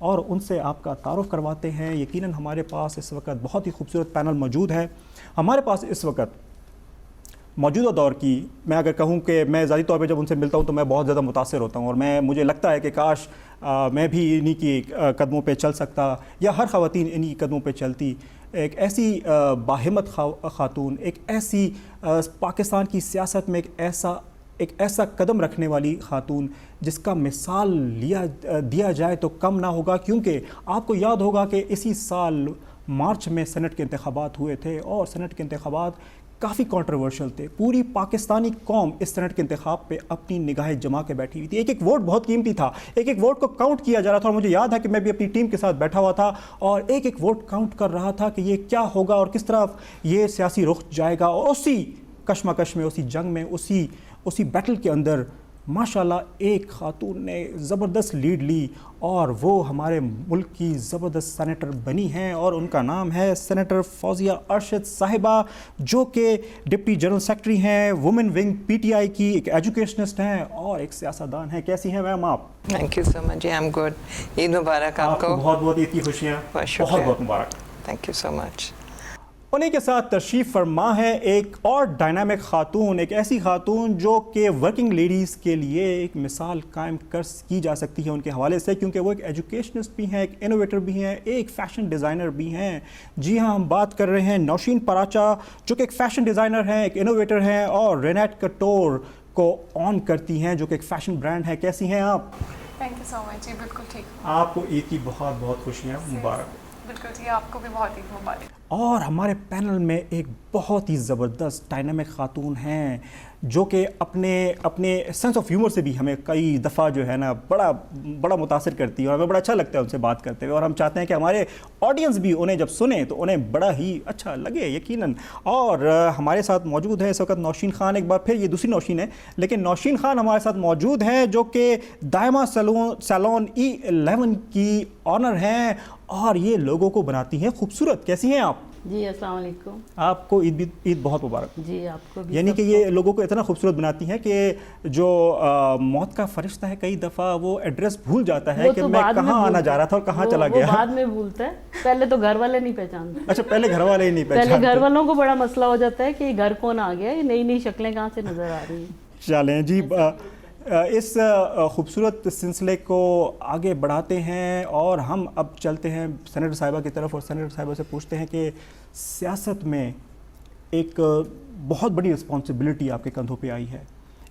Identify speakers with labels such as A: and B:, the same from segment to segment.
A: اور ان سے آپ کا تعارف کرواتے ہیں. یقیناً ہمارے پاس اس وقت بہت ہی خوبصورت پینل موجود ہے. ہمارے پاس اس وقت موجودہ دور کی، میں اگر کہوں کہ میں ذاتی طور پہ جب ان سے ملتا ہوں تو میں بہت زیادہ متاثر ہوتا ہوں، اور مجھے لگتا ہے کہ کاش میں بھی انہی کی قدموں پہ چل سکتا، یا ہر خواتین انہی قدموں پہ چلتی. ایک ایسی باہمت خاتون، ایک ایسی پاکستان کی سیاست میں ایک ایسا قدم رکھنے والی خاتون جس کا مثال دیا جائے تو کم نہ ہوگا. کیونکہ آپ کو یاد ہوگا کہ اسی سال مارچ میں سینٹ کے انتخابات ہوئے تھے، اور سینٹ کے انتخابات کافی کنٹروورشل تھے. پوری پاکستانی قوم اس سینٹ کے انتخاب پہ اپنی نگاہیں جما کے بیٹھی ہوئی تھی. ایک ایک ووٹ بہت قیمتی تھا، ایک ایک ووٹ کو کاؤنٹ کیا جا رہا تھا، اور مجھے یاد ہے کہ میں بھی اپنی ٹیم کے ساتھ بیٹھا ہوا تھا اور ایک ایک ووٹ کاؤنٹ کر رہا تھا کہ یہ کیا ہوگا اور کس طرف یہ سیاسی رخ جائے گا. اور اسی کشمکش میں، اسی جنگ میں، اسی بیٹل کے اندر ماشاءاللہ ایک خاتون نے زبردست لیڈ لی، اور وہ ہمارے ملک کی زبردست سینیٹر بنی ہیں، اور ان کا نام ہے سینیٹر فوزیہ ارشد صاحبہ، جو کہ ڈپٹی جنرل سیکرٹری ہیں women wing P T I کی، ایک ایجوکیشنسٹ ہیں اور ایک سیاستدان ہیں. کیسی ہیں میم آپ؟
B: Thank you so much. I am good. Eid مبارک آپ کو.
A: بہت بہت عید کی خوشیاں. بہت بہت مبارک.
B: تھینک یو سو مچ.
A: انہیں کے ساتھ تشریف فرما ہے ایک اور ڈائنامک خاتون، ایک ایسی خاتون جو کہ ورکنگ لیڈیز کے لیے ایک مثال قائم کی جا سکتی ہے ان کے حوالے سے، کیونکہ وہ ایک ایجوکیشنسٹ بھی ہیں، ایک انوویٹر بھی ہیں، ایک فیشن ڈیزائنر بھی ہیں. جی ہاں، ہم بات کر رہے ہیں نوشین پراچا، جو کہ ایک فیشن ڈیزائنر ہیں، ایک انوویٹر ہیں، اور رینیٹ کٹور کو آن کرتی ہیں، جو کہ ایک فیشن برانڈ ہے. کیسی ہیں آپ؟
C: تھینک یو سو مچ. جی بالکل ٹھیک.
A: آپ کو عید کی بہت بہت خوشیاں. مبارک.
C: بالکل جی، آپ کو بھی بہت عید مبارک.
A: اور ہمارے پینل میں ایک بہت ہی زبردست ڈائنامک خاتون ہیں، جو کہ اپنے سینس آف ہیومر سے بھی ہمیں کئی دفعہ جو ہے نا بڑا متاثر کرتی ہے، اور ہمیں بڑا اچھا لگتا ہے ان سے بات کرتے ہوئے، اور ہم چاہتے ہیں کہ ہمارے آڈینس بھی انہیں جب سنیں تو انہیں بڑا ہی اچھا لگے یقیناً. اور ہمارے ساتھ موجود ہے اس وقت نوشین خان. ایک بار پھر یہ دوسری نوشین ہے، لیکن نوشین خان ہمارے ساتھ موجود ہیں، جو کہ دائمہ سیلون E11 کی آنر ہیں، اور یہ لوگوں کو بناتی ہیں خوبصورت. کیسی ہیں آپ؟
D: جی السلام علیکم.
A: آپ کو عید بہت مبارک.
D: جی آپ کو بھی.
A: یعنی کہ یہ لوگوں کو اتنا خوبصورت بناتی ہیں کہ جو موت کا فرشتہ ہے کئی دفعہ وہ ایڈریس بھول جاتا ہے کہ میں کہاں آنا جا رہا تھا اور کہاں چلا گیا.
D: وہ بعد میں بھولتا ہے، پہلے تو گھر والے نہیں پہچانتے.
A: اچھا، پہلے گھر والے ہی نہیں پہچانتے.
D: پہلے گھر والوں کو بڑا مسئلہ ہو جاتا ہے کہ یہ گھر کون آ گیا، یہ نئی نئی شکلیں کہاں سے نظر آ رہی ہیں.
A: چلیں جی، اس خوبصورت سلسلے کو آگے بڑھاتے ہیں، اور ہم اب چلتے ہیں سینیٹر صاحبہ کی طرف، اور سینیٹر صاحبہ سے پوچھتے ہیں کہ سیاست میں ایک بہت بڑی رسپانسبلٹی آپ کے کندھوں پہ آئی ہے.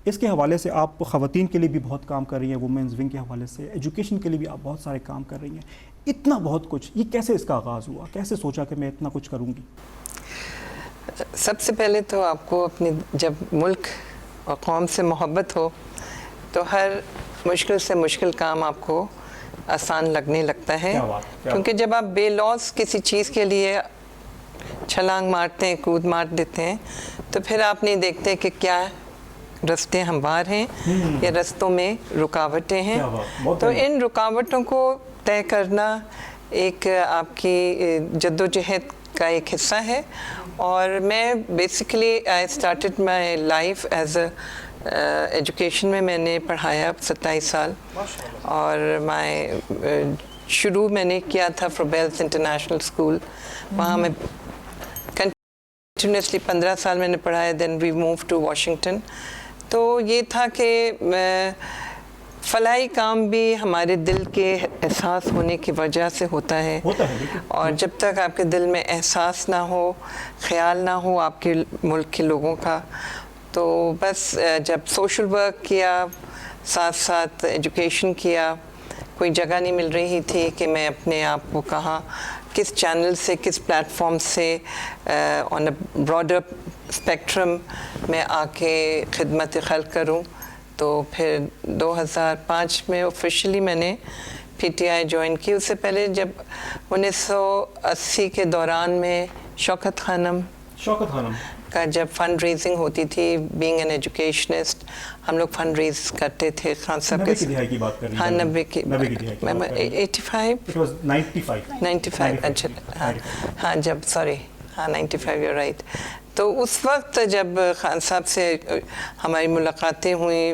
A: اس کے حوالے سے آپ خواتین کے لیے بھی بہت کام کر رہی ہیں، وومنز ونگ کے حوالے سے ایجوکیشن کے لیے بھی آپ بہت سارے کام کر رہی ہیں. اتنا بہت کچھ، یہ کیسے اس کا آغاز ہوا؟ کیسے سوچا کہ میں اتنا کچھ کروں گی؟
B: سب سے پہلے تو آپ کو اپنی جب ملک اور قوم سے محبت ہو تو ہر مشکل سے مشکل کام آپ کو آسان لگنے لگتا ہے. کیونکہ جب آپ بے لوث کسی چیز کے لیے چھلانگ مارتے ہیں، کود مار دیتے ہیں، تو پھر آپ نہیں دیکھتے کہ کیا راستے ہموار ہیں یا رستوں میں رکاوٹیں ہیں. تو ان رکاوٹوں کو طے کرنا ایک آپ کی جدوجہد کا ایک حصہ ہے. اور میں basically I started my life as a education میں نے پڑھایا 27 سال، اور شروع میں نے کیا تھا فروبیلز انٹرنیشنل اسکول. وہاں میں کنٹینیوسلی 15 سال میں نے پڑھایا. دین وی موو ٹو واشنگٹن. تو یہ تھا کہ فلاحی کام بھی ہمارے دل کے احساس ہونے کی وجہ سے ہوتا ہے، اور جب تک آپ کے دل میں احساس نہ ہو، خیال نہ ہو آپ کے ملک کے لوگوں کا، تو بس جب سوشل ورک کیا، ساتھ ساتھ ایجوکیشن کیا، کوئی جگہ نہیں مل رہی تھی کہ میں اپنے آپ کو کہاں، کس چینل سے، کس پلیٹ فارم سے آن اے براڈر اسپیکٹرم میں آ کے خدمت خلق کروں. تو پھر 2005 میں آفیشلی میں نے پی ٹی آئی جوائن کی. اس سے پہلے جب 1980 کے دوران میں شوکت خانم کا جب فنڈ ریزنگ ہوتی تھی، بینگ این ایجوکیشنسٹ، ہم لوگ فنڈ ریز کرتے تھے خان صاحب کے. 90 کی 95 اچھا ہاں جب سوری 95 یو رائٹ. تو اس وقت جب خان صاحب سے ہماری ملاقاتیں ہوئیں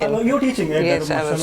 A: You're teaching,
B: Yes, I was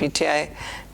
B: PTI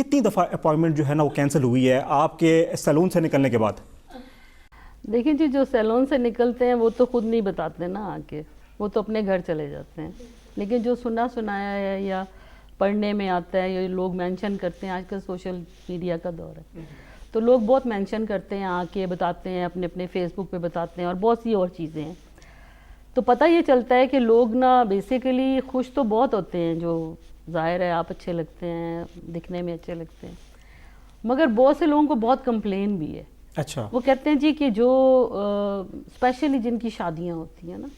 A: کتنی دفعہ اپوائنٹمنٹ جو ہے نا وہ کینسل ہوئی ہے آپ کے سیلون سے نکلنے کے بعد؟
D: دیکھیں جی جو سیلون سے نکلتے ہیں وہ تو خود نہیں بتاتے نا آ کے, وہ تو اپنے گھر چلے جاتے ہیں. لیکن جو سنا سنایا ہے یا پڑھنے میں آتا ہے یا لوگ مینشن کرتے ہیں, آج کل سوشل میڈیا کا دور ہے تو لوگ بہت مینشن کرتے ہیں, آ کے بتاتے ہیں, اپنے اپنے فیس بک پہ بتاتے ہیں, اور بہت سی اور چیزیں ہیں. تو پتہ یہ چلتا ہے کہ لوگ نا بیسیکلی خوش تو بہت ہوتے ہیں, جو ظاہر ہے آپ اچھے لگتے ہیں, دکھنے میں اچھے لگتے ہیں, مگر بہت سے لوگوں کو بہت کمپلین بھی ہے.
A: اچھا.
D: وہ کہتے ہیں جی کہ جو اسپیشلی جن کی شادیاں ہوتی ہیں نا,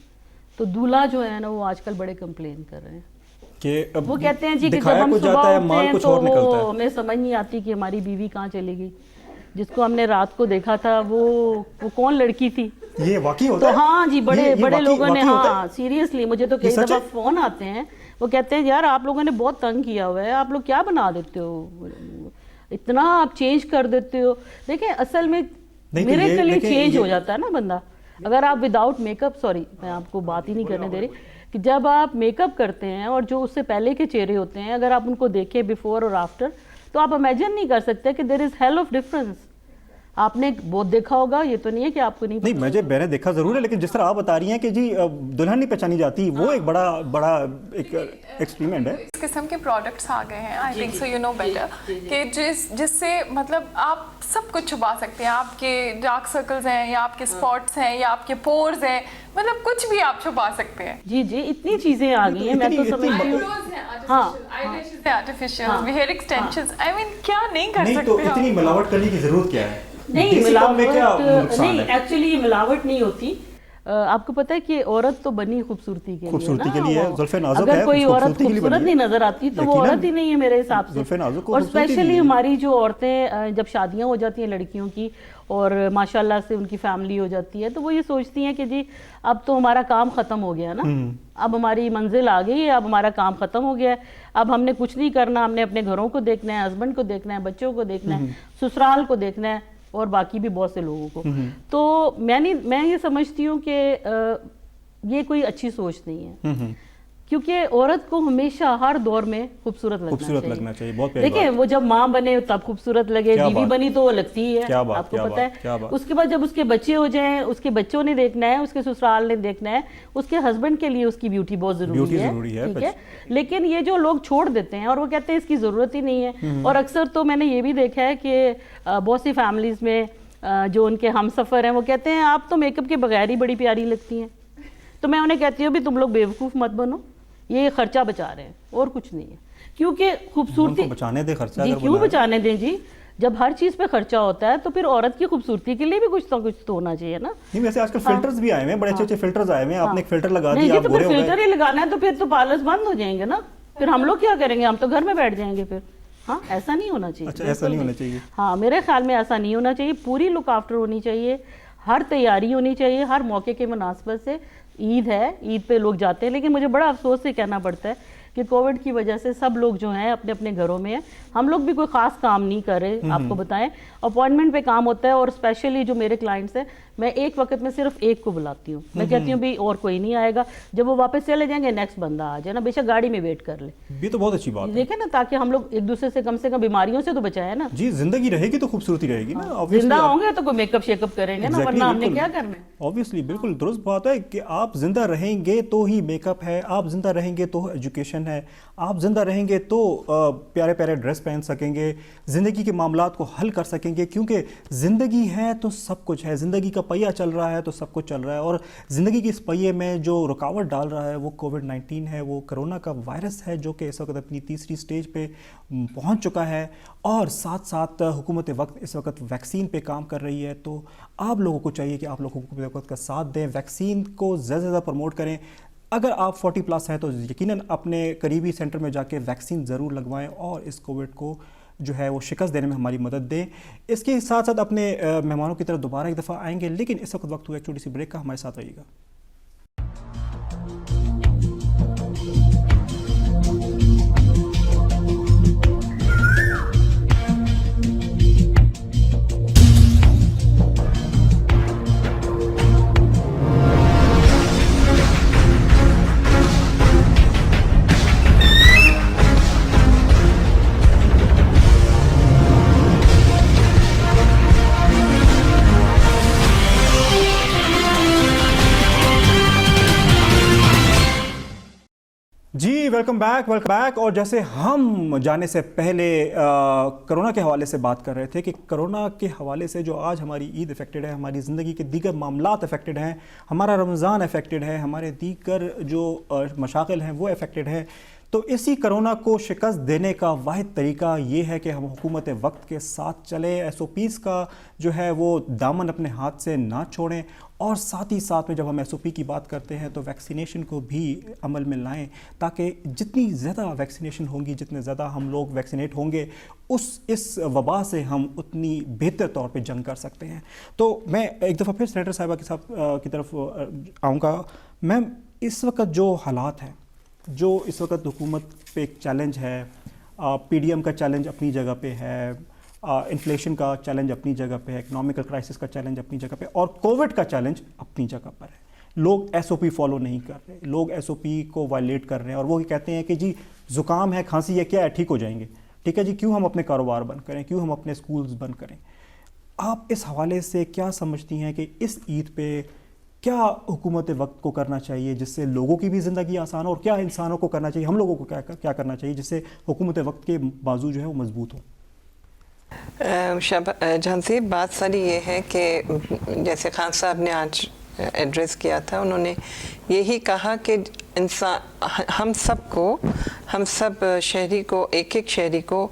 D: تو دولہا جو ہے نا وہ آج کل بڑے کمپلین کر رہے ہیں
A: کہ
D: وہ کہتے ہیں جی کہ جب ہم صبح اٹھتے ہیں تو وہ ہمیں سمجھ نہیں آتی کہ ہماری بیوی کہاں چلی گئی, جس کو ہم نے رات کو دیکھا تھا وہ کون لڑکی تھی.
A: یہ واقعی ہوتا
D: تو
A: ہے؟
D: ہاں جی بڑے لوگوں نے, ہاں سیریسلی مجھے تو کئی دفعہ
A: ہے؟
D: فون آتے ہیں, وہ کہتے ہیں یار آپ لوگوں نے بہت تنگ کیا ہوا ہے, آپ لوگ کیا بنا دیتے ہو, اتنا آپ چینج کر دیتے ہو. دیکھیں اصل میں میرے کے لیے چینج ہو جاتا ہے نا بندہ, اگر آپ وداؤٹ میک اپ, سوری میں آپ کو بات ہی نہیں کرنے دے رہی, کہ جب آپ میک اپ کرتے ہیں اور جو اس سے پہلے کے چہرے ہوتے ہیں اگر آپ ان کو دیکھیں بیفور اور آفٹر, تو آپ امیجن نہیں کر سکتے کہ دیر از ہیل آف ڈفرنس. آپ نے بہت دیکھا ہوگا, یہ تو نہیں ہے کہ آپ کو نہیں
A: مجھے میں نے دیکھا ضرور ہے, لیکن جس طرح آپ بتا رہی ہیں کہ جی دلہن نہیں پہچانی جاتی, وہ ایک بڑا ایک ایکسپیریمنٹ ہے.
C: اس قسم کے پروڈکٹس آ گئے ہیں, I think so you know better, کہ جس سے مطلب آپ سب کچھ چھپا سکتے ہیں. آپ کے ڈارک سرکلز ہیں یا آپ کے اسپاٹس ہیں یا آپ کے پورز ہیں, مطلب کچھ بھی آپ چھپا سکتے ہیں.
D: جی اتنی چیزیں آ گئی ہیں, میں تو سمجھتی ہوں. ہاں
C: آرٹیفیشل ہیئر ایکسٹینشنز, آئی مین کیا نہیں کر
A: نہیں تو
C: سکتے.
A: اتنی ملاوٹ کرنے کی ضرورت کیا ہے؟
D: نہیں ملاوٹ نہیں, ایکچولی ملاوٹ نہیں ہوتی. آپ کو پتہ ہے کہ عورت تو بنی خوبصورتی کے لیے, اگر کوئی عورت خوبصورت نہیں نظر آتی تو وہ عورت ہی نہیں ہے میرے حساب سے. اور اسپیشلی ہماری جو عورتیں جب شادیاں ہو جاتی ہیں لڑکیوں کی اور ماشاءاللہ سے ان کی فیملی ہو جاتی ہے, تو وہ یہ سوچتی ہیں کہ جی اب تو ہمارا کام ختم ہو گیا نا, اب ہماری منزل آ گئی ہے, اب ہمارا کام ختم ہو گیا ہے, اب ہم نے کچھ نہیں کرنا, ہم نے اپنے گھروں کو دیکھنا ہے, ہسبینڈ کو دیکھنا ہے, بچوں کو دیکھنا ہے, سسرال کو دیکھنا ہے, اور باقی بھی بہت سے لوگوں کو. تو میں یہ سمجھتی ہوں کہ یہ کوئی اچھی سوچ نہیں ہے, کیونکہ عورت کو ہمیشہ ہر دور میں خوبصورت لگنا چاہیے. دیکھیں وہ جب ماں بنے تب خوبصورت لگے, بیوی بنی تو وہ لگتی ہی ہے, آپ کو پتہ ہے. اس کے بعد جب اس کے بچے ہو جائیں, اس کے بچوں نے دیکھنا ہے, اس کے سسرال نے دیکھنا ہے, اس کے ہسبینڈ کے لیے اس کی بیوٹی بہت ضروری ہے, ٹھیک ہے. لیکن یہ جو لوگ چھوڑ دیتے ہیں اور وہ کہتے ہیں اس کی ضرورت ہی نہیں ہے, اور اکثر تو میں نے یہ بھی دیکھا ہے کہ بہت سی فیملیز میں جو ان کے ہم سفر ہیں وہ کہتے ہیں آپ تو میک اپ کے بغیر ہی بڑی پیاری لگتی ہیں. تو میں انہیں کہتی ہوں بھی تم لوگ بیوقوف مت بنو, یہ خرچہ بچا رہے ہیں اور کچھ نہیں ہے. کیونکہ خوبصورتی
A: بچانے دیں خرچہ,
D: جی کیوں بچانے دیں جی, جب ہر چیز پہ خرچہ ہوتا ہے تو پھر عورت کی خوبصورتی کے لیے بھی کچھ تو ہونا چاہیے نا.
A: نہیں ویسے آج کل فلٹرز بھی آئے ہیں, بڑے اچھے فلٹرز آئے ہیں, آپ نے ایک فلٹر لگا دیا,
D: آپ گورے ہو گئے. فلٹر ہی لگانا ہے تو پھر تو پارلرز بند ہو جائیں گے نا, پھر ہم لوگ کیا کریں گے, ہم تو گھر میں بیٹھ جائیں گے پھر. ہاں ایسا نہیں ہونا چاہیے.
A: اچھا ایسا نہیں ہونا چاہیے.
D: ہاں میرے خیال میں ایسا نہیں ہونا چاہیے, پوری لک آفٹر ہونی چاہیے, ہر تیاری ہونی چاہیے, ہر موقع کے مناسبت سے. عید ہے, عید پہ لوگ جاتے ہیں, لیکن مجھے بڑا افسوس سے کہنا پڑتا ہے کہ کووڈ کی وجہ سے سب لوگ جو ہیں اپنے اپنے گھروں میں ہیں, ہم لوگ بھی کوئی خاص کام نہیں کر رہے. آپ کو بتائیں اپوائنٹمنٹ پہ کام ہوتا ہے, اور اسپیشلی جو میرے کلائنٹس ہیں میں ایک وقت میں صرف ایک کو بلاتی ہوں, میں کہتی ہوں بھی اور کوئی نہیں آئے گا, جب وہ واپس چلے جائیں گے نیکسٹ بندہ آ جائے نا, بے شک گاڑی میں ویٹ کر لے.
A: یہ تو بہت اچھی بات ہے,
D: دیکھیں نا, تاکہ ہم لوگ ایک دوسرے سے کم بیماریوں سے تو بچائیں نا.
A: جی زندگی رہے گی تو خوبصورتی رہے گی نا,
D: زندہ ہوں گے تو کوئی میک اپ شیک اپ کریں گے نا, ورنہ ہم نے کیا کرنا ہے.
A: اوبویسلی بالکل درست بات ہے کہ آپ زندہ رہیں گے تو ہی میک اپ ہے, آپ زندہ رہیں گے تو ایجوکیشن ہے, آپ زندہ رہیں گے تو پیارے پیارے ڈریس پہن سکیں گے, زندگی کے معاملات کو حل کر سکیں گے, کیونکہ زندگی ہے تو سب کچھ ہے, زندگی کا پہیہ چل رہا ہے تو سب کچھ چل رہا ہے. اور زندگی کے اس پہیے میں جو رکاوٹ ڈال رہا ہے وہ کووڈ-19 ہے, وہ کرونا کا وائرس ہے جو کہ اس وقت اپنی تیسری سٹیج پہ پہنچ چکا ہے, اور ساتھ ساتھ حکومت وقت اس وقت ویکسین پہ کام کر رہی ہے. تو آپ لوگوں کو چاہیے کہ آپ لوگ حکومت وقت کا ساتھ دیں, ویکسین کو زیادہ سے زیادہ پروموٹ کریں. اگر آپ 40+ ہیں تو یقیناً اپنے قریبی سینٹر میں جا کے ویکسین ضرور لگوائیں اور اس کووڈ کو جو ہے وہ شکست دینے میں ہماری مدد دیں. اس کے ساتھ ساتھ اپنے مہمانوں کی طرف دوبارہ ایک دفعہ آئیں گے, لیکن اس وقت ہوا ایک چھوٹی سی بریک کا, ہمارے ساتھ رہیے گا. جی ویلکم بیک. اور جیسے ہم جانے سے پہلے کرونا کے حوالے سے بات کر رہے تھے کہ کرونا کے حوالے سے جو آج ہماری عید افیکٹڈ ہے, ہماری زندگی کے دیگر معاملات افیکٹڈ ہیں, ہمارا رمضان افیکٹڈ ہے, ہمارے دیگر جو مشاغل ہیں وہ افیکٹڈ ہیں. تو اسی کرونا کو شکست دینے کا واحد طریقہ یہ ہے کہ ہم حکومت وقت کے ساتھ چلیں, ایس او پیز کا جو ہے وہ دامن اپنے ہاتھ سے نہ چھوڑیں, اور ساتھ ہی ساتھ میں جب ہم ایس او پی کی بات کرتے ہیں تو ویکسینیشن کو بھی عمل میں لائیں, تاکہ جتنی زیادہ ویکسینیشن ہوں گی, جتنے زیادہ ہم لوگ ویکسینیٹ ہوں گے, اس وبا سے ہم اتنی بہتر طور پہ جنگ کر سکتے ہیں. تو میں ایک دفعہ پھر سینیٹر صاحبہ کی طرف آؤں گا. میم, اس وقت جو حالات ہیں, جو اس وقت حکومت پہ ایک چیلنج ہے, پی ڈی ایم کا چیلنج اپنی جگہ پہ ہے, انفلیشن کا چیلنج اپنی جگہ پہ ہے, اکنامکل کرائسس کا چیلنج اپنی جگہ پہ, اور کووڈ کا چیلنج اپنی جگہ پر ہے. لوگ ایس او پی فالو نہیں کر رہے, لوگ ایس او پی کو وائلیٹ کر رہے ہیں, اور وہ کہتے ہیں کہ جی زکام ہے, کھانسی ہے, کیا ہے, ٹھیک ہو جائیں گے. ٹھیک ہے جی, کیوں ہم اپنے کاروبار بند کریں, کیوں ہم اپنے اسکولز بند کریں. آپ اس حوالے سے کیا سمجھتی ہیں کہ اس عید پہ کیا حکومت وقت کو کرنا چاہیے جس سے لوگوں کی بھی زندگی آسان ہو, اور کیا انسانوں کو کرنا چاہیے, ہم لوگوں کو کیا کرنا چاہیے جس سے حکومت وقت کے بازو جو ہے وہ مضبوط ہوں؟
B: جہاں سے بات ساری یہ ہے کہ جیسے خان صاحب نے آج ایڈریس کیا تھا, انہوں نے یہی کہا کہ ہم سب شہری کو, ایک ایک شہری کو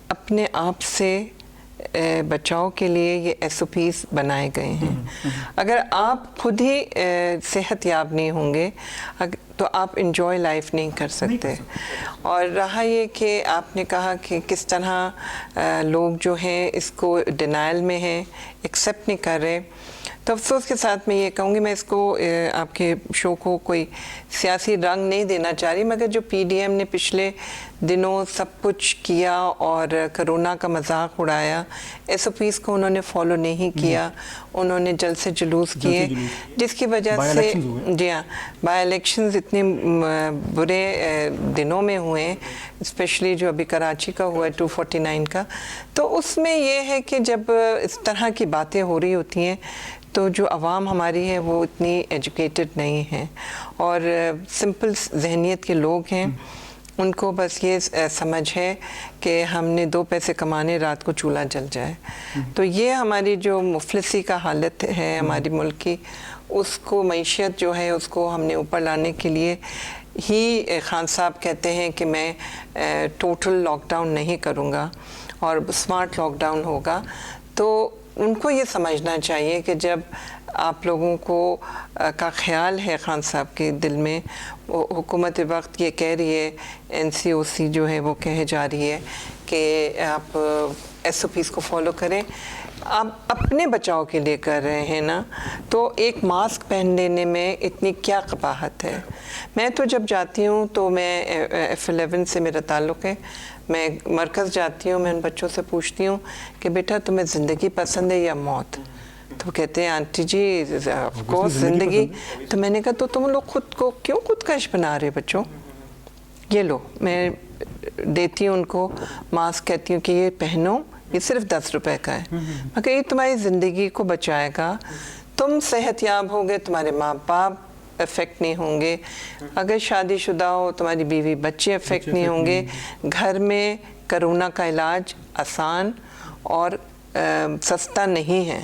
B: اپنے آپ سے بچاؤ کے لیے یہ ایس او پیز بنائے گئے ہیں. اگر آپ خود ہی صحت یاب نہیں ہوں گے تو آپ انجوائے لائف نہیں کر سکتے. اور رہا یہ کہ آپ نے کہا کہ کس طرح لوگ جو ہیں اس کو ڈینائل میں ہیں, ایکسیپٹ نہیں کر رہے, تو افسوس کے ساتھ میں یہ کہوں گی, میں اس کو آپ کے شو کو کوئی سیاسی رنگ نہیں دینا چاہ رہی, مگر جو پی ڈی ایم نے پچھلے دنوں سب کچھ کیا اور کرونا کا مذاق اڑایا, ایس او پیز کو انہوں نے فالو نہیں کیا, انہوں نے جلد سے جلوس کیے, جس کی وجہ سے جی ہاں بائی الیکشنز اتنے برے دنوں میں ہوئے ہیں, اسپیشلی جو ابھی کراچی کا ہوا ہے 249 کا. تو اس میں یہ ہے کہ جب اس طرح کی باتیں ہو رہی ہوتی ہیں تو جو عوام ہماری ہے وہ اتنی ایجوکیٹڈ نہیں ہیں, اور سمپل ذہنیت کے لوگ ہیں, ان کو بس یہ سمجھ ہے کہ ہم نے 2 پیسے کمانے, رات کو چولہا جل جائے. تو یہ ہماری جو مفلسی کا حالت ہے ہماری ملک کی, اس کو معیشت جو ہے اس کو ہم نے اوپر لانے کے لیے ہی خان صاحب کہتے ہیں کہ میں ٹوٹل لاک ڈاؤن نہیں کروں گا اور اسمارٹ لاک ڈاؤن ہوگا. تو ان کو یہ سمجھنا چاہیے کہ جب آپ لوگوں کو کا خیال ہے خان صاحب کے دل میں, وہ حکومت وقت یہ کہہ رہی ہے, این سی او سی جو ہے وہ کہے جا رہی ہے کہ آپ ایس او پیز کو فالو کریں, آپ اپنے بچاؤ کے لیے کر رہے ہیں نا, تو ایک ماسک پہن لینے میں اتنی کیا قباحت ہے. میں تو جب جاتی ہوں تو میں F11 سے میرا تعلق ہے, میں مرکز جاتی ہوں, میں ان بچوں سے پوچھتی ہوں کہ بیٹا تمہیں زندگی پسند ہے یا موت؟ تو کہتے ہیں آنٹی جی آف کورس زندگی. تو میں نے کہا تو تم لوگ خود کو کیوں خودکش بنا رہے بچوں؟ یہ لو, میں دیتی ہوں ان کو ماسک, کہتی ہوں کہ یہ پہنو, یہ صرف 10 روپے کا ہے, مگر یہ تمہاری زندگی کو بچائے گا, تم صحت یاب ہوگے, تمہارے ماں باپ افیکٹ نہیں ہوں گے, اگر شادی شدہ ہو تمہاری بیوی بچے افیکٹ نہیں ہوں گے, گھر میں کرونا کا علاج آسان اور سستا نہیں ہے.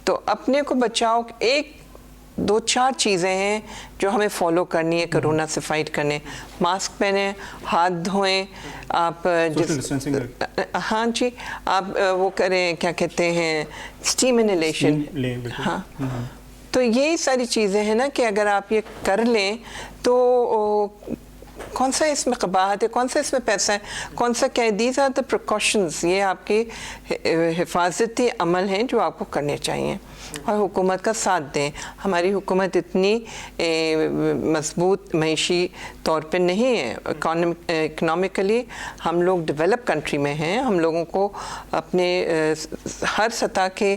B: تو اپنے کو بچاؤ, 1-2-4 چیزیں ہیں جو ہمیں فالو کرنی ہے کرونا سے فائٹ کرنے. ماسک پہنیں, ہاتھ دھوئیں, آپ ہاں جی آپ وہ کریں, کیا کہتے ہیں, اسٹیم انہیلیشن. ہاں, تو یہی ساری چیزیں ہیں نا کہ اگر آپ یہ کر لیں تو کون سا اس میں قباحت ہے, کون سا اس میں پیسہ ہے, کون سا کیا ہے. دیز آر دا پریکاشنز, یہ آپ کے حفاظتی عمل ہیں جو آپ کو کرنے چاہیے, اور حکومت کا ساتھ دیں. ہماری حکومت اتنی مضبوط معیشی طور پہ نہیں ہے, اکنامکلی ہم لوگ ڈیولپ کنٹری میں ہیں, ہم لوگوں کو اپنے ہر سطح کے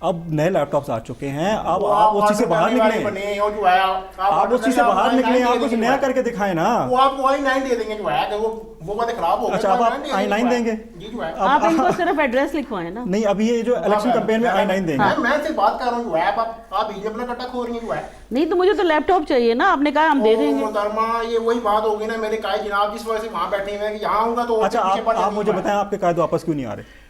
A: اب نئے لیپ ٹاپس آ چکے ہیں, اب آپ اس چیز سے باہر نکلیں, آپ اس چیز سے باہر نکلیں, آپ کچھ نیا کر کے دکھائیں نا.
E: وہ آپ کو i9 دے دیں گے جو ہے, وہ باتیں خراب ہو گئی.
A: اچھا, اب آپ i9 دیں گے؟
E: جی جو ہے
D: آپ ان کو صرف ایڈریس لکھوائیں نا.
A: نہیں, اب یہ جو الیکشن کمپین میں i9 دیں گے.
E: میں سے بات کر رہا ہوں جو ہے, آپ ہی اپنا کٹا کھو رہی ہیں جو ہے.
D: نہیں تو مجھے تو لیپ ٹاپ چاہیے نا, آپ نے کہا ہم دے دیں گے.
E: محترمہ یہ وہی بات ہوگی نا میرے قائد جناب جس وجہ سے وہاں بیٹھے ہوئے ہیں کہ یہاں آؤں گا تو.
A: اچھا, آپ مجھے بتائیں آپ کے قائد واپس کیوں نہیں آ رہے؟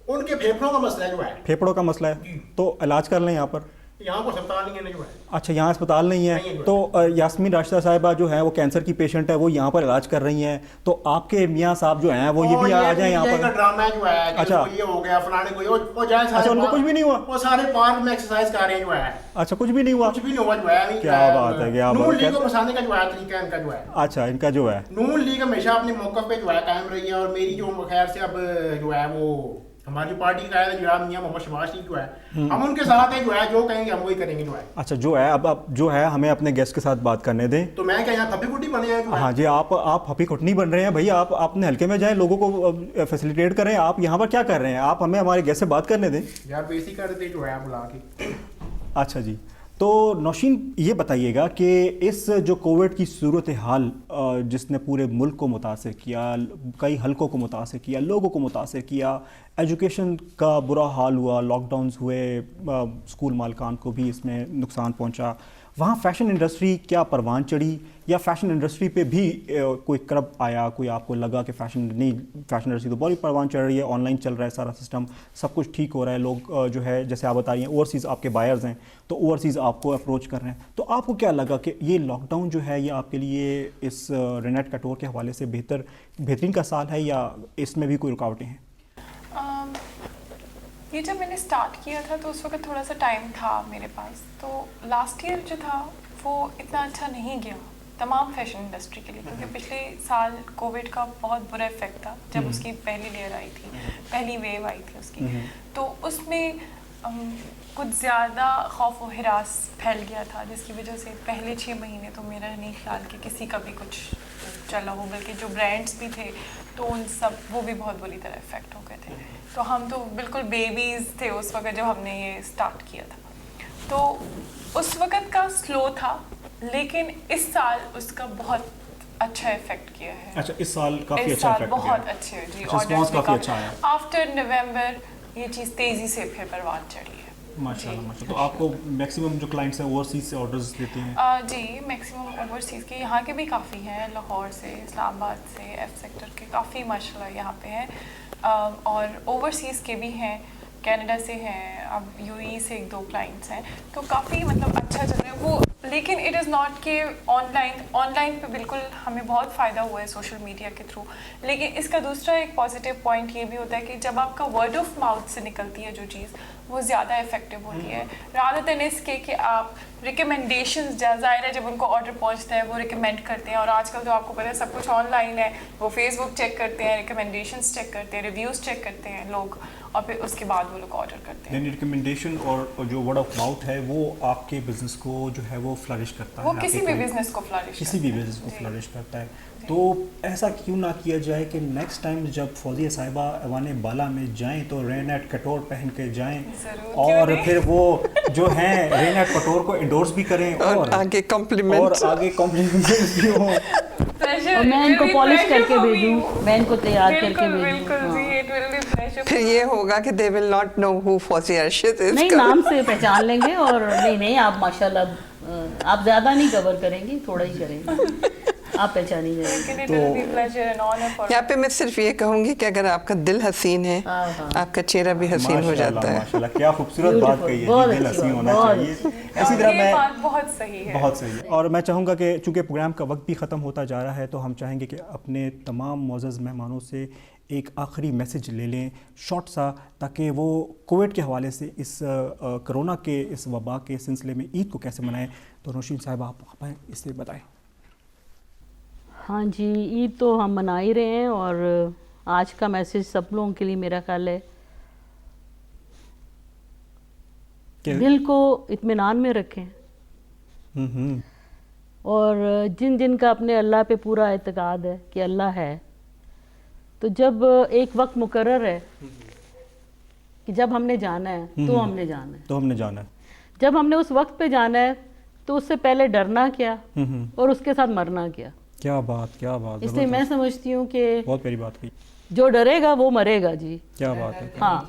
E: ان کے پھیپھڑوں کا مسئلہ جو ہے.
A: پھیپھڑوں کا مسئلہ ہے تو علاج کر لیں یہاں پر.
E: یہاں کو اسپتال نہیں ہے جو ہے.
A: اچھا, یہاں اسپتال نہیں ہے تو یاسمین راشدہ صاحبہ جو ہے وہ کینسر کی پیشنٹ ہے, وہ یہاں پر علاج کر رہی ہیں, تو آپ کے میاں صاحب جو ہیں وہ یہ بھی آ جائیں یہاں پر.
E: ڈرامہ جو ہے,
A: اچھا
E: یہ ہو گیا فلانے کو, وہ جائیں.
A: اچھا, ان کو کچھ بھی نہیں ہوا؟
E: وہ سارے پارک میں ایکسرسائز کر رہے ہیں جو ہے.
A: اچھا, کچھ بھی نہیں ہوا؟
E: کچھ بھی نہیں ہوا جو ہے.
A: کیا بات ہے, کیا
E: نون لیگ کو پھنسانے کا جو ہے طریقہ ان کا جو ہے.
A: اچھا, ان کا جو ہے
E: نون لیگ ہمیشہ اپنے موقف پہ جو ہے قائم رہی ہے, اور میری جو خیر سے اب جو ہے وہ ہماری پارٹی کا ہے جناب میاں محمد شہباز شریف جو ہے, ہم ان کے ساتھ ہیں جو ہے, جو کہیں گے ہم وہی کریں گے جو ہے.
A: اچھا, جو ہے اب جو ہے ہمیں اپنے گیسٹ کے ساتھ بات کرنے دیں.
E: تو میں کیا یہاں تھپی کٹی بنے ہیں؟
A: ہاں جی, آپ ہپی کٹنی بن رہے ہیں بھائی, آپ اپنے حلقے میں جائیں, لوگوں کو فیسیلیٹیٹ کریں. آپ یہاں پر کیا کر رہے ہیں؟ آپ ہمیں ہمارے گیسٹ سے بات کرنے دیں
E: یار, بیسی کر دیتے جو ہے بلا کے.
A: اچھا جی, تو نوشین یہ بتائیے گا کہ اس جو کووڈ کی صورتحال جس نے پورے ملک کو متاثر کیا, کئی حلقوں کو متاثر کیا, لوگوں کو متاثر کیا, ایجوکیشن کا برا حال ہوا, لاک ڈاؤنز ہوئے, اسکول مالکان کو بھی اس میں نقصان پہنچا, وہاں فیشن انڈسٹری کیا پروان چڑھی, یا فیشن انڈسٹری پہ بھی کوئی کرب آیا, کوئی آپ کو لگا کہ فیشن انڈسٹری تو بڑی پروان چڑھ رہی ہے, آن لائن چل رہا ہے سارا سسٹم, سب کچھ ٹھیک ہو رہا ہے, لوگ جو ہے جیسے آپ بتا رہی ہیں اوورسیز آپ کے بائرز ہیں تو اوورسیز آپ کو اپروچ کر رہے ہیں, تو آپ کو کیا لگا کہ یہ لاک ڈاؤن جو ہے یہ آپ کے لیے اس رینیٹ کٹور کے حوالے سے بہترین کا سال ہے, یا اس میں بھی کوئی رکاوٹیں ہیں؟
C: یہ جب میں نے اسٹارٹ کیا تھا تو اس وقت تھوڑا سا ٹائم تھا میرے پاس, تو لاسٹ ایئر جو تھا وہ اتنا اچھا نہیں گیا تمام فیشن انڈسٹری کے لیے, کیونکہ پچھلے سال کووڈ کا بہت برا افیکٹ تھا جب اس کی پہلی لیئر آئی تھی, پہلی ویو آئی تھی اس کی, تو اس میں کچھ زیادہ خوف و ہراس پھیل گیا تھا, جس کی وجہ سے پہلے 6 مہینے تو میرا نہیں خیال کہ کسی کا بھی کچھ چلا ہو, بلکہ جو برانڈس بھی تھے تو ان سب وہ بھی بہت بری طرح افیکٹ ہو گئے تھے. تو ہم تو بالکل بیبیز تھے اس وقت جب ہم نے یہ اسٹارٹ کیا تھا, تو اس وقت کا سلو تھا, لیکن اس سال اس کا بہت اچھا افیکٹ کیا ہے.
A: اچھا, اس سال کافی اچھا افیکٹ
C: بہت اچھے جی,
A: رسپانس کافی اچھا آیا.
C: آفٹر نومبر یہ چیز تیزی سے پھر پروان چڑھی ہے.
A: ماشاءاللہ ماشاءاللہ. تو آپ کو میکسیمم جو کلائنٹس ہیں اوورسیز سے آرڈرز دیتے ہیں؟
C: جی, میکسیمم اوورسیز کے, یہاں کے بھی کافی ہیں, لاہور سے, اسلام آباد سے, ایف سیکٹر کے کافی ماشاءاللہ یہاں پہ ہیں, اور اوورسیز کے بھی ہیں, کینیڈا سے ہیں, اب یو ای سے 1-2 کلائنٹس ہیں, تو کافی مطلب اچھا چل رہا ہے وہ. لیکن اٹ از ناٹ کہ آن لائن پہ بالکل ہمیں بہت فائدہ ہوا ہے سوشل میڈیا کے تھرو, لیکن اس کا دوسرا ایک پازیٹیو پوائنٹ یہ بھی ہوتا ہے کہ جب آپ کا ورڈ آف ماؤتھ سے نکلتی ہے جو چیز, وہ زیادہ افیکٹو ہوتی ہے رادر دین اس کے کہ آپ ریکمنڈیشنز, ظاہر ہے جب ان کو آرڈر پہنچتا ہے وہ ریکمینڈ کرتے ہیں, اور آج کل تو آپ کو پتہ ہے سب کچھ آن لائن ہے, وہ فیس بک چیک کرتے ہیں, ریکمنڈیشنز چیک کرتے ہیں, ریویوز چیک کرتے ہیں لوگ, اور پھر اس کے بعد وہ لوگ آرڈر کرتے ہیں.
A: یعنی ریکمنڈیشن اور جو ورڈ آف ماؤتھ ہے وہ آپ کے بزنس کو جو ہے وہ فلرش کرتا ہے,
C: وہ کسی بھی بزنس کو
A: فلرش کرتا ہے. تو ایسا کیوں نہ کیا جائے کہ نیکسٹ ٹائم جب فوزیہ صاحبہ ایوان بالا میں جائیں تو رینیٹ کٹور پہن کے جائیں, اور پھر وہ جو ہیں رینیٹ کٹور کو انڈورس بھی کریں, اور آگے کمپلیمنٹس بھی ہوں,
D: اور میں ان کو پالش کر کے بھیجوں, میں ان کو تیار کر کے بھیجوں.
B: پھر یہ ہوگا کہ they will not know who Fauzia Arshad is.
D: نہیں, نام سے پہچان لیں گے, اور نہیں آپ ماشاءاللہ آپ زیادہ نہیں کور کریں گی, تھوڑا ہی کریں گے, آپ پہچانی جائیں.
B: تو یہاں پہ میں صرف یہ کہوں گی کہ اگر آپ کا دل حسین ہے, آپ کا چہرہ بھی حسین ہو جاتا ہے.
A: ماشاءاللہ, کیا خوبصورت بات کہی ہے, دل حسین ہونا چاہیے. اسی طرح میں
C: بہت صحیح ہے,
A: اور میں چاہوں گا کہ چونکہ پروگرام کا وقت بھی ختم ہوتا جا رہا ہے, تو ہم چاہیں گے کہ اپنے تمام معزز مہمانوں سے ایک آخری میسج لے لیں شارٹ سا, تاکہ وہ کووڈ کے حوالے سے اس کرونا کے اس وبا کے سلسلے میں عید کو کیسے منائیں. تو نوشین صاحبہ آپ اس سے بتائیں.
D: ہاں جی, عید تو ہم منا ہی رہے ہیں, اور آج کا میسج سب لوگوں کے لیے میرا خیال ہے دل کو اطمینان میں رکھیں, اور جن کا اپنے اللہ پہ پورا اعتقاد ہے کہ اللہ ہے, تو جب ایک وقت مقرر ہے کہ جب ہم نے جانا ہے تو ہم نے جانا ہے،
A: تو ہم نے جانا ہے،
D: جب ہم نے اس وقت پہ جانا ہے تو اس سے پہلے ڈرنا کیا اور اس کے ساتھ مرنا کیا.
A: کیا بات، کیا بات.
D: اس لیے میں سمجھتی ہوں کہ
A: بہت پیاری بات کی.
D: جو ڈرے گا وہ مرے گا. جی
A: کیا بات ہے.
D: ہاں،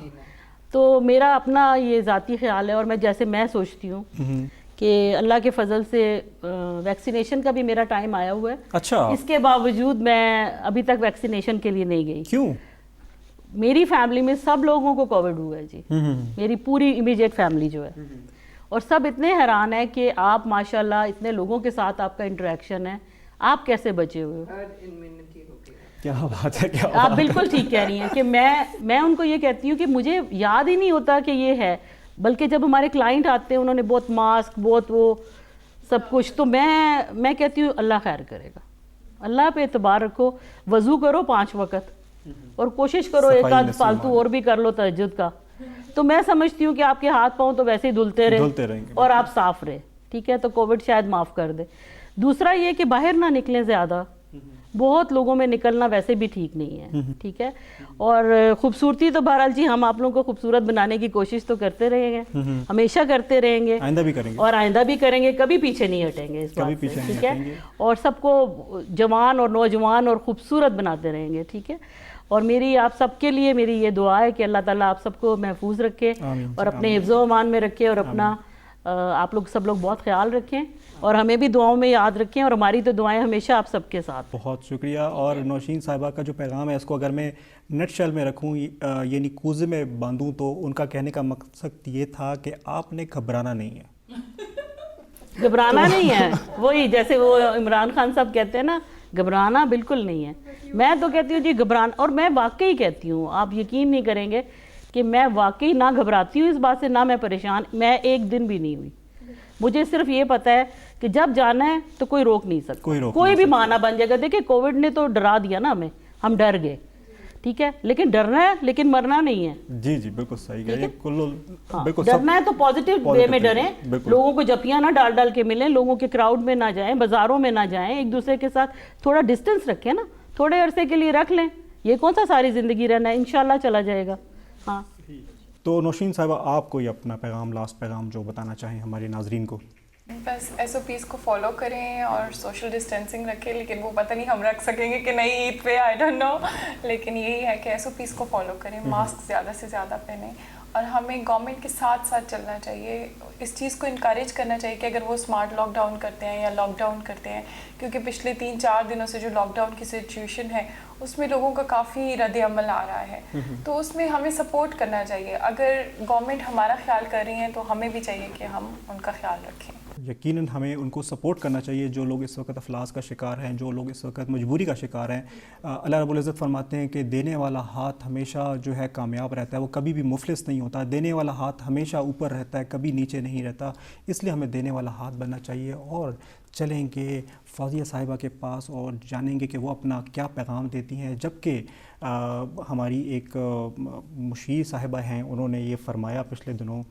D: تو میرا اپنا یہ ذاتی خیال ہے، اور میں جیسے میں سوچتی ہوں کہ اللہ کے فضل سے ویکسینیشن کا بھی میرا ٹائم آیا ہوا ہے.
A: اچھا.
D: اس کے باوجود میں ابھی تک ویکسینیشن کے لیے نہیں گئی.
A: کیوں؟
D: میری فیملی میں سب لوگوں کو کووڈ ہوا ہے جی، میری پوری امیجیٹ فیملی جو ہے، اور سب اتنے حیران ہیں کہ آپ ماشاءاللہ اتنے لوگوں کے ساتھ آپ کا انٹریکشن ہے، آپ کیسے بچے ہوئے ہو.
A: کیا بات ہے. کیا
D: آپ بالکل ٹھیک کہہ رہی ہیں کہ میں ان کو یہ کہتی ہوں کہ مجھے یاد ہی نہیں ہوتا کہ یہ ہے، بلکہ جب ہمارے کلائنٹ آتے ہیں انہوں نے بہت ماسک، بہت وہ سب کچھ، تو میں کہتی ہوں اللہ خیر کرے گا. اللہ پہ اعتبار رکھو، وضو کرو 5 وقت اور کوشش کرو ایک آدھ فالتو اور بھی کر لو تہجد کا. تو میں سمجھتی ہوں کہ آپ کے ہاتھ پاؤں تو ویسے ہی دھلتے رہے اور آپ صاف رہے. ٹھیک ہے، تو کووڈ شاید معاف کر دے. دوسرا یہ کہ باہر نہ نکلیں زیادہ، بہت لوگوں میں نکلنا ویسے بھی ٹھیک نہیں ہے. ٹھیک ہے، اور خوبصورتی تو بہرحال جی ہم آپ لوگوں کو خوبصورت بنانے کی کوشش تو کرتے رہیں گے، ہمیشہ کرتے رہیں گے،
A: آئندہ بھی کریں گے،
D: اور آئندہ بھی کریں گے، کبھی پیچھے نہیں ہٹیں گے اس بات سے. ٹھیک ہے، اور سب کو جوان اور نوجوان اور خوبصورت بناتے رہیں گے. ٹھیک ہے، اور میری آپ سب کے لیے میری یہ دعا ہے کہ اللہ تعالیٰ آپ سب کو محفوظ رکھے اور اپنے حفظ و امان میں رکھے، اور اپنا آپ لوگ سب لوگ بہت خیال رکھیں اور ہمیں بھی دعاؤں میں یاد رکھیں، اور ہماری تو دعائیں ہمیشہ آپ سب کے ساتھ.
A: بہت شکریہ. اور نوشین صاحبہ کا جو پیغام ہے اس کو اگر میں نٹ شیل میں رکھوں، یعنی کوزے میں باندھوں، تو ان کا کہنے کا مقصد یہ تھا کہ آپ نے گھبرانا نہیں ہے.
D: گھبرانا نہیں ہے، وہی جیسے وہ عمران خان صاحب کہتے ہیں نا، گھبرانا بالکل نہیں ہے. میں تو کہتی ہوں جی گھبرانا، اور میں واقعی کہتی ہوں، آپ یقین نہیں کریں گے کہ میں واقعی نہ گھبراتی ہوں اس بات سے، نہ میں پریشان، میں ایک دن بھی نہیں ہوئی. مجھے صرف یہ پتا ہے کہ جب جانا ہے تو کوئی روک نہیں سکتا، کوئی بھی معنی بن جائے گا. دیکھیں کووڈ نے تو ڈرا دیا نا ہمیں، ہم ڈر گئے. ٹھیک ہے، لیکن ڈرنا ہے لیکن مرنا نہیں ہے.
A: جی جی بالکل صحیح ہے.
D: ڈرنا ہے تو پازیٹیو وے میں ڈریں، لوگوں کو جپیاں نہ ڈال ڈال کے ملیں، لوگوں کے کراؤڈ میں نہ جائیں، بازاروں میں نہ جائیں، ایک دوسرے کے ساتھ تھوڑا ڈسٹنس رکھیں نا، تھوڑے عرصے کے لیے رکھ لیں. یہ کون سا ساری زندگی رہنا ہے، انشاءاللہ چلا جائے گا. ہاں،
A: تو نوشین صاحبہ آپ کوئی اپنا پیغام، لاسٹ پیغام جو بتانا چاہیں ہمارے ناظرین کو؟
C: بس SOPs کو فالو کریں اور سوشل ڈسٹینسنگ رکھیں، لیکن وہ پتہ نہیں ہم رکھ سکیں گے کہ نہیں عید پہ، آئی ڈونٹ نو. لیکن یہی ہے کہ SOPs کو فالو کریں، ماسک زیادہ سے زیادہ پہنیں، اور ہمیں گورنمنٹ کے ساتھ ساتھ چلنا چاہیے. اس چیز کو انکریج کرنا چاہیے کہ اگر وہ اسمارٹ لاک ڈاؤن کرتے ہیں یا لاک ڈاؤن کرتے ہیں، کیونکہ پچھلے 3-4 دنوں سے جو لاک ڈاؤن کی سچویشن ہے اس میں لوگوں کا کافی رد عمل آ رہا ہے، تو اس میں ہمیں سپورٹ کرنا چاہیے. اگر گورنمنٹ ہمارا خیال کر رہی ہیں تو ہمیں بھی چاہیے کہ ہم ان کا خیال رکھیں.
A: یقیناً ہمیں ان کو سپورٹ کرنا چاہیے جو لوگ اس وقت افلاس کا شکار ہیں، جو لوگ اس وقت مجبوری کا شکار ہیں. اللہ رب العزت فرماتے ہیں کہ دینے والا ہاتھ ہمیشہ جو ہے کامیاب رہتا ہے، وہ کبھی بھی مفلس نہیں ہوتا. دینے والا ہاتھ ہمیشہ اوپر رہتا ہے، کبھی نیچے نہیں رہتا. اس لیے ہمیں دینے والا ہاتھ بننا چاہیے، اور چلیں گے فوزیہ صاحبہ کے پاس اور جانیں گے کہ وہ اپنا کیا پیغام دیتی ہیں. جبکہ ہماری ایک مشیر صاحبہ ہیں، انہوں نے یہ فرمایا پچھلے دنوں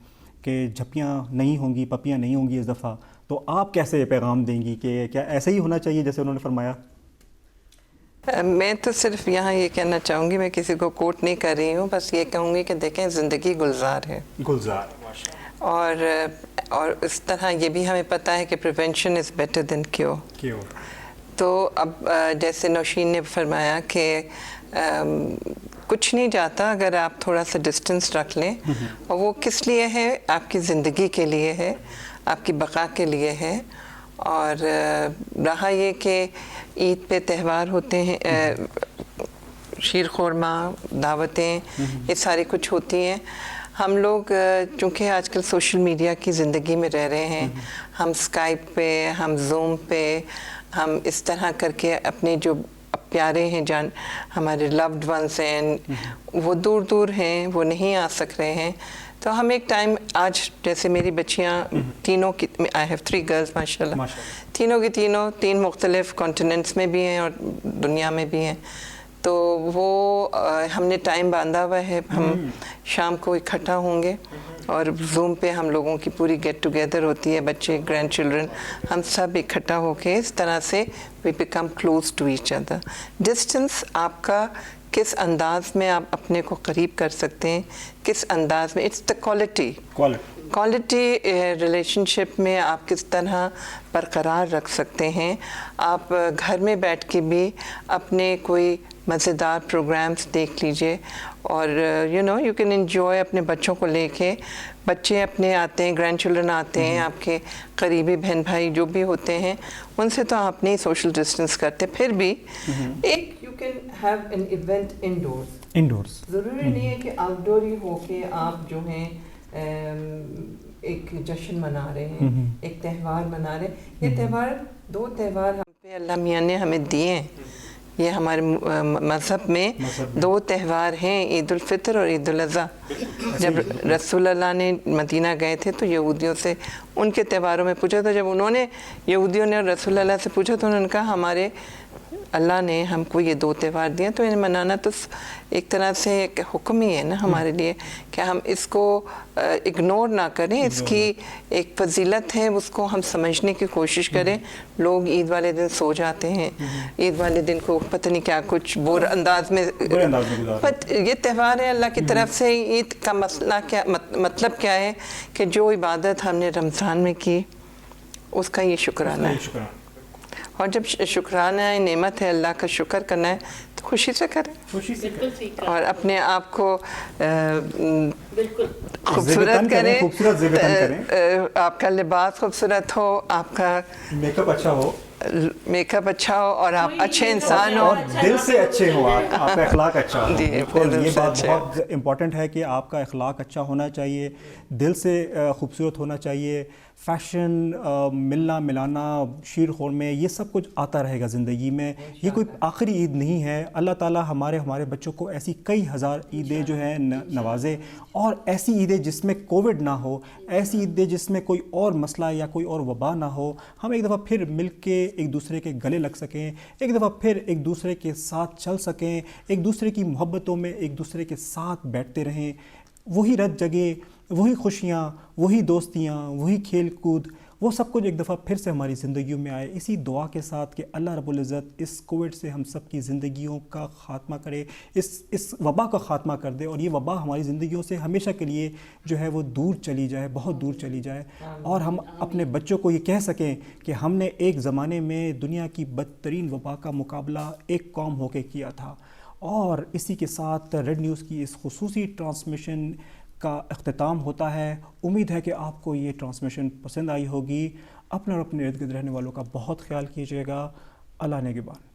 A: کہ جھپیاں نہیں ہوں گی، پپیاں نہیں ہوں گی اس دفعہ. تو آپ کیسے یہ پیغام دیں گی کہ کیا ایسے ہی ہونا چاہیے جیسے انہوں نے فرمایا؟
B: میں تو صرف یہاں یہ کہنا چاہوں گی، میں کسی کو کوٹ نہیں کر رہی ہوں، بس یہ کہوں گی کہ دیکھیں زندگی گلزار ہے، اور اس طرح یہ بھی ہمیں پتہ ہے کہ prevention is better than cure. تو اب جیسے نوشین نے فرمایا کہ کچھ نہیں جاتا اگر آپ تھوڑا سا ڈسٹنس رکھ لیں، اور وہ کس لیے ہے؟ آپ کی زندگی کے لیے ہے، آپ کی بقا کے لیے ہے. اور رہا یہ کہ عید پہ تہوار ہوتے ہیں، شیر خورمہ، دعوتیں، یہ ساری کچھ ہوتی ہیں. ہم لوگ چونکہ آج کل سوشل میڈیا کی زندگی میں رہ رہے ہیں، ہم اسکائپ پہ، ہم زوم پہ، ہم اس طرح کر کے اپنے جو پیارے ہیں، جان ہمارے لوڈ ونس ہیں، وہ دور دور ہیں، وہ نہیں آ سک رہے ہیں. تو ہم ایک ٹائم، آج جیسے میری بچیاں تینوں کی، آئی ہیو 3 گرلز ماشاء اللہ، تینوں کی تینوں 3 مختلف کانٹیننٹس میں بھی ہیں اور دنیا میں بھی ہیں. تو وہ ہم نے ٹائم باندھا ہوا ہے، ہم شام کو اکٹھا ہوں گے، اور زوم پہ ہم لوگوں کی پوری گیٹ ٹوگیدر ہوتی ہے، بچے، گرینڈ چلڈرن، ہم سب اکٹھا ہو کے اس طرح سے we become close to each other. Distance آپ کا کس انداز میں آپ اپنے کو قریب کر سکتے ہیں, کس انداز میں, اٹس دا کوالٹی ریلیشن شپ میں آپ کس طرح برقرار رکھ سکتے ہیں. آپ گھر میں بیٹھ کے بھی اپنے کوئی مزیدار پروگرامز دیکھ لیجئے, اور یو کین انجوائے اپنے بچوں کو لے کے. بچے اپنے آتے ہیں, گرینڈ چلڈرن آتے ہیں, آپ کے قریبی بہن بھائی جو بھی ہوتے ہیں, ان سے تو آپ نہیں سوشل ڈسٹینس کرتے, پھر بھی ایک you can have an event indoors. ضروری نہیں ہے کہ آؤٹ ڈور ہی ہو کے آپ جو ہیں ایک جشن منا رہے ہیں, ایک تہوار منا رہے ہیں. یہ تہوار, 2 تہوار ہم پہ اللہ میاں نے ہمیں دیے ہیں. یہ ہمارے مذہب میں 2 تہوار ہیں, عید الفطر اور عید الاضحیٰ. جب رسول اللہ نے مدینہ گئے تھے تو یہودیوں سے ان کے تہواروں میں پوچھا تھا. جب انہوں نے, یہودیوں نے رسول اللہ سے پوچھا تو انہوں نے کہا ہمارے اللہ نے ہم کو یہ 2 تہوار دیے, تو انہیں منانا تو ایک طرح سے ایک حکم ہی ہے نا ہمارے لیے, کہ ہم اس کو اگنور نہ کریں. اس کی ایک فضیلت ہے, اس کو ہم سمجھنے کی کوشش کریں. لوگ عید والے دن سو جاتے ہیں, عید والے دن کو پتہ نہیں کیا کچھ بور انداز میں, بٹ یہ تہوار ہے اللہ کی طرف سے. عید کا مسئلہ کیا, مطلب کیا ہے کہ جو عبادت ہم نے رمضان میں کی اس کا یہ شکرانہ ہے. اور جب شکرانہ ہے, نعمت ہے, اللہ کا شکر کرنا ہے, تو خوشی سے کریں, اور اپنے آپ کو خوبصورت کریں. آپ کا لباس خوبصورت ہو, آپ کا میک اپ اچھا ہو, اور آپ اچھے انسان ہو,
A: اور دل سے اچھے ہو, آپ کا اخلاق اچھا ہو. بالکل, یہ بات بہت امپورٹنٹ ہے کہ آپ کا اخلاق اچھا ہونا چاہیے, دل سے خوبصورت ہونا چاہیے. فیشن, ملنا ملانا, شیر خور میں, یہ سب کچھ آتا رہے گا زندگی میں. یہ کوئی آخری عید نہیں ہے. اللہ تعالیٰ ہمارے بچوں کو ایسی کئی ہزار عیدیں جو ہیں نوازے, اور ایسی عیدیں جس میں کووڈ نہ ہو, ایسی عیدیں جس میں کوئی اور مسئلہ یا کوئی اور وبا نہ ہو. ہم ایک دفعہ پھر مل کے ایک دوسرے کے گلے لگ سکیں, ایک دفعہ پھر ایک دوسرے کے ساتھ چل سکیں, ایک دوسرے کی محبتوں میں ایک دوسرے کے ساتھ بیٹھتے رہیں. وہی رت جگے, وہی خوشیاں, وہی دوستیاں, وہی کھیل کود, وہ سب کچھ ایک دفعہ پھر سے ہماری زندگیوں میں آئے. اسی دعا کے ساتھ کہ اللہ رب العزت اس کووڈ سے ہم سب کی زندگیوں کا خاتمہ کرے, اس وبا کا خاتمہ کر دے, اور یہ وبا ہماری زندگیوں سے ہمیشہ کے لیے جو ہے وہ دور چلی جائے, بہت دور چلی جائے, اور ہم اپنے بچوں کو یہ کہہ سکیں کہ ہم نے ایک زمانے میں دنیا کی بدترین وبا کا مقابلہ ایک قوم ہو کے کیا تھا. اور اسی کے ساتھ ریڈ نیوز کی اس خصوصی ٹرانسمیشن کا اختتام ہوتا ہے. امید ہے کہ آپ کو یہ ٹرانسمیشن پسند آئی ہوگی. اپنے اور اپنے ارد گرد رہنے والوں کا بہت خیال کیجیے گا. اللہ نگہبان.